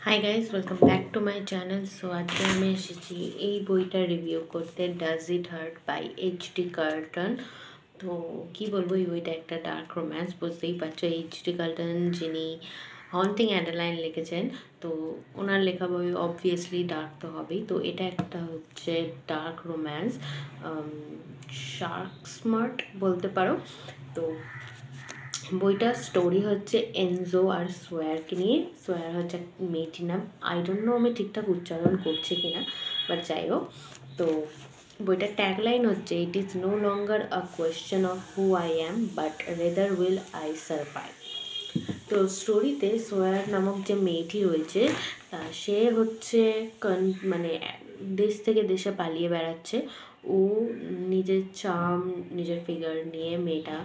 High guys, welcome back to my channel. So আজকে আমি এসেছি এই বইটা রিভিউ করতে, does it hurt by HD. Carton. তো কি বলবো, এই বইটা একটা ডার্ক রোম্যান্স, বুঝতেই পারছো। এইচ.ডি. কার্টন যিনি হন্টিং অ্যাডালাইন লিখেছেন, তো ওনার লেখা বই অবভিয়াসলি ডার্ক তো হবেই। তো এটা একটা হচ্ছে ডার্ক রোম্যান্স, শার্ক স্মার্ট বলতে পারো। তো বইটার স্টোরি হচ্ছে এনজো আর সোয়ারকে নিয়ে। সোয়ার হচ্ছে মেয়েটির নাম, আই ডোন্ট নো আমি ঠিকঠাক উচ্চারণ করছি কিনা, বাট যাই হোক। তো বইটার ট্যাগলাইন হচ্ছে, it is no longer a question of who I am but rather will I survive. তো স্টোরিতে সোয়ার নামক যে মেয়েটি রয়েছে, সে হচ্ছে মানে দেশ থেকে দেশে পালিয়ে বেড়াচ্ছে। ও নিজের চার্ম, নিজের ফিগার নিয়ে মেয়েটা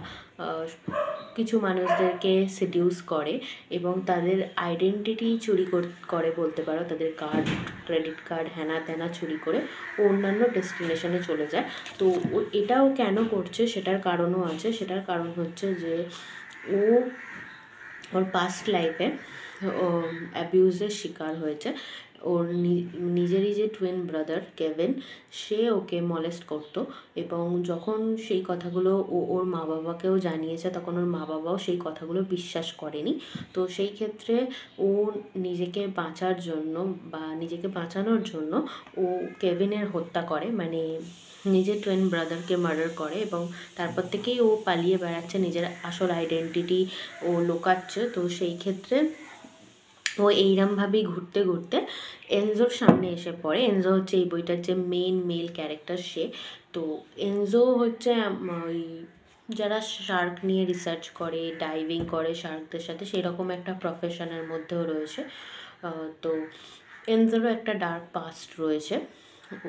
কিছু মানুষদেরকে সিডিউস করে এবং তাদের আইডেন্টিটি চুরি করে বলতে পারো। তাদের কার্ড, ক্রেডিট কার্ড, হ্যানা ত্যানা চুরি করে ও অন্যান্য ডেস্টিনেশনে চলে যায়। তো ও এটাও কেন করছে সেটার কারণও আছে। সেটার কারণ হচ্ছে যে ও ওর পাস্ট লাইফে অ্যাবিউজের শিকার হয়েছে। ওর নিজেরই যে টুইন ব্রাদার কেভিন, সে ওকে মলেস্ট করতো এবং যখন সেই কথাগুলো ওর মা বাবাকেও জানিয়েছে, তখন ওর মা বাবাও সেই কথাগুলো বিশ্বাস করেনি। তো সেই ক্ষেত্রে ও নিজেকে বাঁচার জন্য বা নিজেকে বাঁচানোর জন্য ও কেভিনের হত্যা করে, মানে নিজের টুইন ব্রাদারকে মার্ডার করে এবং তারপর থেকেই ও পালিয়ে বেড়াচ্ছে, নিজের আসল আইডেন্টিটি ও লোকাচ্ছে। তো সেই ক্ষেত্রে ও এইরমভাবেই ঘুরতে ঘুরতে এনজোর সামনে এসে পড়ে। এনজো হচ্ছে এই বইটার যে মেল ক্যারেক্টার সে। তো এনজো হচ্ছে ওই যারা শার্ক নিয়ে রিসার্চ করে, ডাইভিং করে শার্কদের সাথে, সেরকম একটা প্রফেশনের মধ্যেও রয়েছে। তো এনজোরও একটা ডার্ক পাস্ট রয়েছে।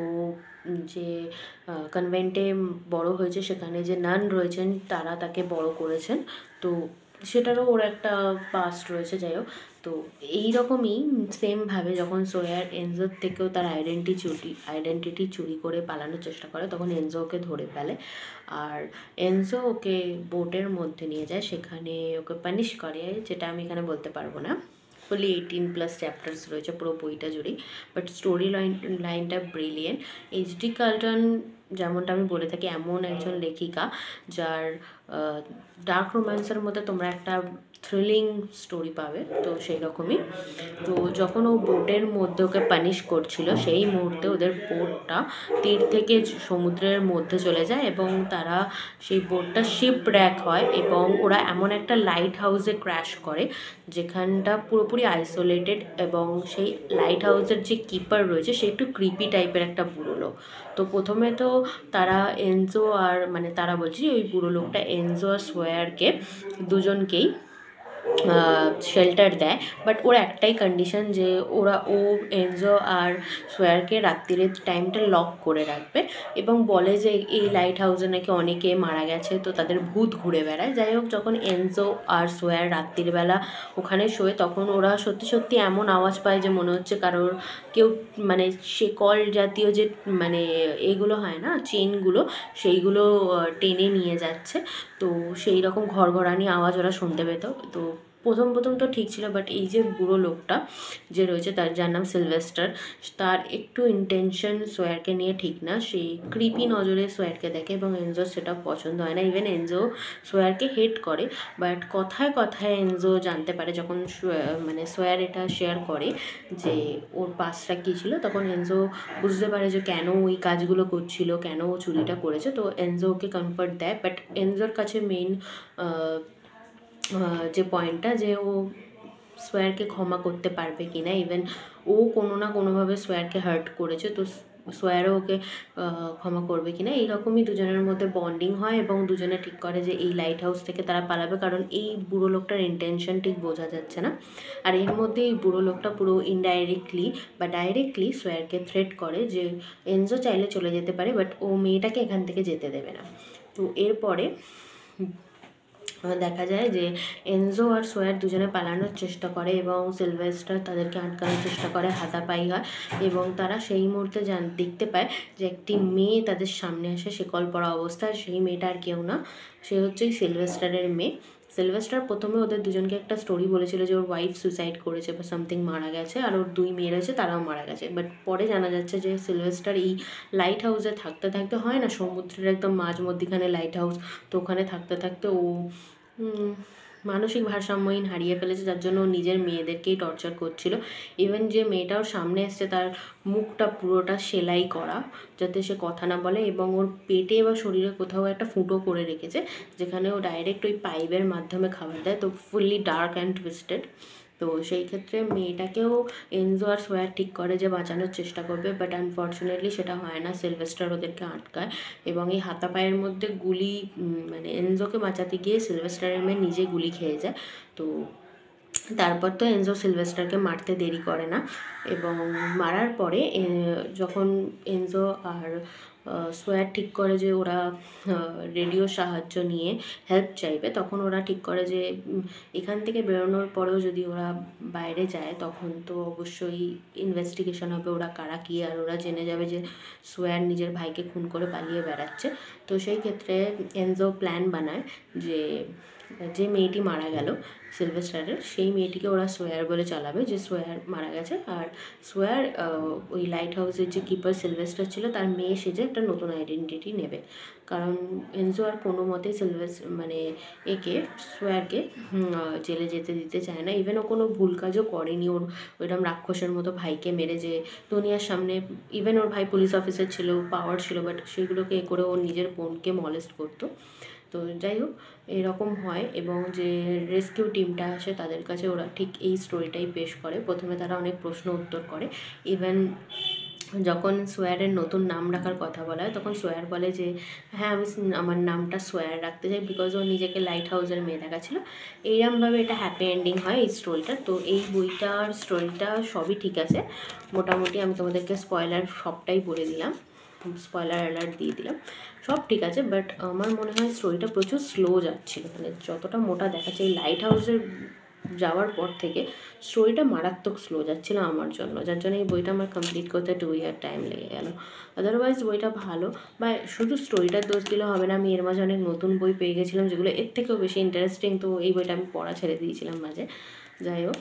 ও যে কনভেন্টে বড় হয়েছে, সেখানে যে নান রয়েছেন তারা তাকে বড় করেছেন। তো সেটারও ওর একটা পাস্ট রয়েছে। যাই হোক, তো এইরকমই সেমভাবে যখন সোয়ার এনজোর থেকেও তার আইডেন্টিটি চুরি করে পালানোর চেষ্টা করে, তখন এনজো ওকে ধরে ফেলে। আর এনজো ওকে বোটের মধ্যে নিয়ে যায়, সেখানে ওকে পানিশ করে, যেটা আমি এখানে বলতে পারবো না। ফুলি 18+ চ্যাপ্টার্স রয়েছে পুরো বইটা জুড়েই, বাট স্টোরি লাইনটা ব্রিলিয়েন্ট। এইচ.ডি. কার্টন, যেমনটা আমি বলে থাকি, এমন একজন লেখিকা যার ডার্ক রোম্যান্সের মধ্যে তোমরা একটা থ্রিলিং স্টোরি পাবে। তো সেই রকমই। তো যখন ও বোটের মধ্যে ওকে পানিশ করছিল, সেই মুহূর্তে ওদের বোটটা তীর থেকে সমুদ্রের মধ্যে চলে যায় এবং তারা সেই বোটটা শিপর্যাক হয় এবং ওরা এমন একটা লাইট হাউসে ক্র্যাশ করে যেখানটা পুরোপুরি আইসোলেটেড, এবং সেই লাইট হাউসের যে কিপার রয়েছে সে একটু ক্রিপি টাইপের একটা বুড়ো লোক। তো প্রথমে তো তারা এনজো আর, মানে তারা বলছি ওই বুড়ো লোকটা এনজো আর সোয়ারকে দুজনকেই শেল্টার দেয়, বাট ওর একটাই কন্ডিশন যে ও এনজো আর সোয়ারকে রাত্রিরের টাইমটা লক করে রাখবে এবং বলে যে এই লাইট হাউসে নাকি অনেকে মারা গেছে, তো তাদের ভূত ঘুরে বেড়ায়। যাই হোক, যখন এনজো আর সোয়ার রাত্রিবেলা ওখানে শোয়, তখন ওরা সত্যি সত্যি এমন আওয়াজ পায় যে মনে হচ্ছে কারোর কেউ, মানে শেকল জাতীয় যে মানে এগুলো হয় না, চেনগুলো, সেইগুলো টেনে নিয়ে যাচ্ছে। তো সেই রকম ঘরঘরানি আওয়াজ ওরা শুনতে পেত। তো প্রথম তো ঠিক ছিল, বাট এই যে বুড়ো লোকটা যে রয়েছে, তার যার নাম সিলভেস্টার, তার একটু ইন্টেনশন সোয়ারকে নিয়ে ঠিক না। সেই ক্রিপি নজরে সোয়ারকে দেখে এবং এনজো সেটা পছন্দ হয় না। ইভেন এনজো সোয়ারকে হেট করে, বাট কথায় কথায় এনজো জানতে পারে, যখন মানে সোয়ার এটা শেয়ার করে যে ওর পাসটা কী ছিল, তখন এনজো বুঝতে পারে যে কেন ওই কাজগুলো করছিল, কেন ও চুরিটা করেছে। তো এনজো ওকে কমফর্ট দেয়, বাট এনজোর কাছে মেইন যে পয়েন্টটা, যে ও সোয়ারকে ক্ষমা করতে পারবে কি না। ইভেন ও কোনো না কোনোভাবে সোয়ারকে হার্ট করেছে, তো সোয়ারও ওকে ক্ষমা করবে কি না, এইরকমই দুজনের মধ্যে বন্ডিং হয় এবং দুজনে ঠিক করে যে এই লাইট হাউস থেকে তারা পালাবে, কারণ এই বুড়ো লোকটার ইন্টেনশন ঠিক বোঝা যাচ্ছে না। আর এর মধ্যে এই বুড়ো লোকটা পুরো ইনডাইরেক্টলি বা ডাইরেক্টলি সোয়ারকে থ্রেট করে যে এনজো চাইলে চলে যেতে পারে, বাট ও মেয়েটাকে এখান থেকে যেতে দেবে না। তো এরপরে দেখা যায় যে এনজো আর সোয়ার দুজনে পালানোর চেষ্টা করে এবং সিলভেস্টার তাদেরকে আটকানোর চেষ্টা করে, হাতাপাই হয় এবং তারা সেই মুহূর্তে দেখতে পায় যে একটি মেয়ে তাদের সামনে আসে শেকল পরা অবস্থায়। সেই মেয়েটা আর কেউ না, সে হচ্ছে সিলভেস্টারের মেয়ে। সিলভেস্টার প্রথমে ওদের দুজনকে একটা স্টোরি বলেছিল যে ওর ওয়াইফ সুইসাইড করেছে বা সামথিং, মারা গেছে, আর ওর 2 মেয়ে রয়েছে তারাও মারা গেছে। বাট পরে জানা যাচ্ছে যে সিলভেস্টার এই লাইট হাউসে থাকতে থাকতে, হয় না সমুদ্রের একদম মাঝ মধ্যিখানে লাইট হাউস, তো ওখানে থাকতে থাকতে ও মানসিক ভারসাম্যহীন হারিয়ে ফেলেছে, যার জন্য ও নিজের মেয়েদেরকেই টর্চার করছিল। ইভেন যে মেয়েটা ওর সামনে এসছে তার মুখটা পুরোটা সেলাই করা যাতে সে কথা না বলে, এবং ওর পেটে বা শরীরে কোথাও একটা ফুটো করে রেখেছে যেখানে ও ডাইরেক্ট ওই পাইপের মাধ্যমে খাবার দেয়, তো ফুললি ডার্ক অ্যান্ড টুইস্টেড। তো সেই ক্ষেত্রে মেয়েটাকেও এনজো আর সোয়ার ঠিক করে যে বাঁচানোর চেষ্টা করবে, বাট আনফর্চুনেটলি সেটা হয় না। সিলভেস্টার ওদেরকে আটকায় এবং এই হাতাপায়ের মধ্যে গুলি, মানে এনজোকে বাঁচাতে গিয়ে সিলভেস্টারের মেয়ে নিজে গুলি খেয়ে যায়। তো তারপর তো এনজো সিলভেস্টারকে মারতে দেরি করে না, এবং মারার পরে যখন এনজো আর সোয়ার ঠিক করে যে ওরা রেডিওর সাহায্য নিয়ে হেল্প চাইবে, তখন ওরা ঠিক করে যে এখান থেকে বেরোনোর পরেও যদি ওরা বাইরে যায় তখন তো অবশ্যই ইনভেস্টিগেশন হবে ওরা কারা কী, আর ওরা জেনে যাবে যে সোয়ার নিজের ভাইকে খুন করে পালিয়ে বেড়াচ্ছে। তো সেই ক্ষেত্রে এনজো প্ল্যান বানায় যে যে মেয়েটি মারা গেল সিলভেস্টারের, সেই মেয়েটিকে ওরা সোয়ার বলে চালাবে যে সোয়ার মারা গেছে, আর সোয়ার ওই লাইট হাউসের যে কিপার সিলভেস্টার ছিল তার মেয়ে সেজে একটা নতুন আইডেন্টিটি নেবে। কারণ এনজো আর কোনো মতেই মানে সোয়ারকে জেলে যেতে দিতে চায় না। ইভেন ও কোনো ভুল কাজও করেনি, ওর ওইরকম রাক্ষসের মতো ভাইকে মেরে যে দুনিয়ার সামনে, ইভেন ওর ভাই পুলিশ অফিসার ছিল, পাওয়ার ছিল, বাট সেগুলোকে করে ওর নিজের বোনকে মলেস্ট করতো। তো যাই হোক এরকম হয়, এবং যে রেস্কিউ টিমটা আসে তাদের কাছে ওরা ঠিক এই স্টোরিটাই পেশ করে। প্রথমে তারা অনেক প্রশ্ন উত্তর করে, ইভেন যখন সোয়ারের নতুন নাম রাখার কথা বলা হয় তখন সোয়ার বলে যে হ্যাঁ আমি আমার নামটা সোয়ার রাখতে চাই, বিকজ ও নিজেকে লাইট হাউসের মেয়ে দেখাচ্ছিল। এইরকমভাবে এটা হ্যাপি এন্ডিং হয় এই স্টোরিটা। তো এই বইটার স্টোরিটা সবই ঠিক আছে মোটামুটি, আমি তোমাদেরকে স্পয়লার সবটাই বলে দিলাম, স্পয়লার অ্যালার্ট দিয়ে দিলাম, সব ঠিক আছে। বাট আমার মনে হয় স্টোরিটা প্রচুর স্লো যাচ্ছিল, মানে যতটা মোটা দেখাচ্ছে এই লাইট হাউসের যাওয়ার পর থেকে স্টোরিটা মারাত্মক স্লো যাচ্ছিল আমার জন্য, যার জন্য এই বইটা আমার কমপ্লিট করতে 2 ইয়ার টাইম লেগে গেল। আদারওয়াইজ বইটা ভালো, বা শুধু স্টোরিটার দোষ দিলে হবে না, আমি এর মাঝে অনেক নতুন বই পেয়ে গেছিলাম যেগুলো এর থেকেও বেশি ইন্টারেস্টিং, তো এই বইটা আমি পড়া ছেড়ে দিয়েছিলাম মাঝে। যাই হোক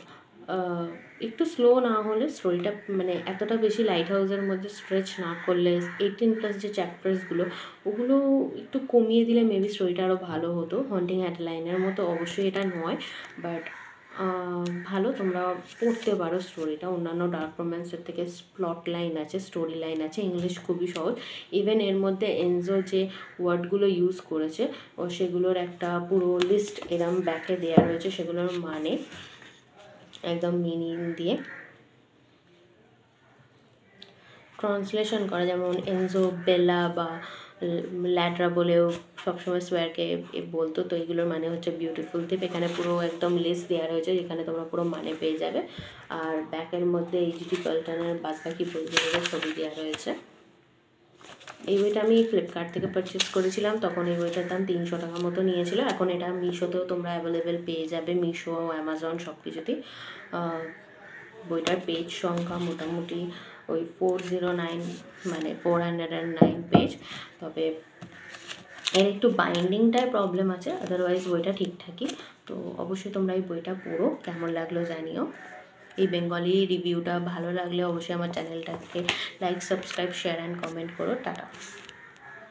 একটু স্লো না হলে স্টোরিটা, মানে এতটা বেশি লাইট হাউসের মধ্যে স্ট্রেচ না করলে 18+ যে চ্যাপ্টার্সগুলো ওগুলো একটু কমিয়ে দিলে মেবি স্টোরিটা আরও ভালো হতো। হন্টিং অ্যাডলাইনের মতো অবশ্যই এটা নয়, বাট ভালো, তোমরা পড়তে পারো স্টোরিটা। অন্যান্য ডার্ক রোম্যান্সের থেকে প্লট লাইন আছে, স্টোরি লাইন আছে, ইংলিশ খুবই সহজ। ইভেন এর মধ্যে এনজো যে ওয়ার্ডগুলো ইউজ করেছে ও সেগুলোর একটা পুরো লিস্ট এরম ব্যাকে দেওয়া রয়েছে, সেগুলোর মানে একদম মিনিং দিয়ে ট্রান্সলেশন করা, যেমন এনজো বেলা বা ল্যাডরা বলেও সবসময় সোয়ারকে বলতো, তো এগুলোর মানে হচ্ছে বিউটিফুল দ্বীপ। এখানে পুরো একদম লিস্ট দেওয়া রয়েছে যেখানে তোমরা পুরো মানে পেয়ে যাবে, আর ব্যাকের মধ্যে এইচডি কার্টনের বাদবাকি বইগুলোর ছবি দেওয়া রয়েছে। এই বইটা আমি ফ্লিপকার্ট থেকে পারচেস করেছিলাম, তখন এই বইটার দাম 300 টাকা মতো নিয়েছিল। এখন এটা মিশোতেও তোমরা অ্যাভেলেবেল পেয়ে যাবে, মিশো, অ্যামাজন সব কিছুতেই। বইটার পেজ সংখ্যা মোটামুটি ওই 409, মানে 409 পেজ, তবে এর একটু বাইন্ডিংটায় প্রবলেম আছে, আদারওয়াইজ বইটা ঠিকঠাকই। তো অবশ্যই তোমরা এই বইটা পড়ো, কেমন লাগলো জানিও। এই বেঙ্গলি রিভিউটা ভালো লাগলে অবশ্যই আমার চ্যানেলটাকে like, subscribe, share and comment করো। টাটা।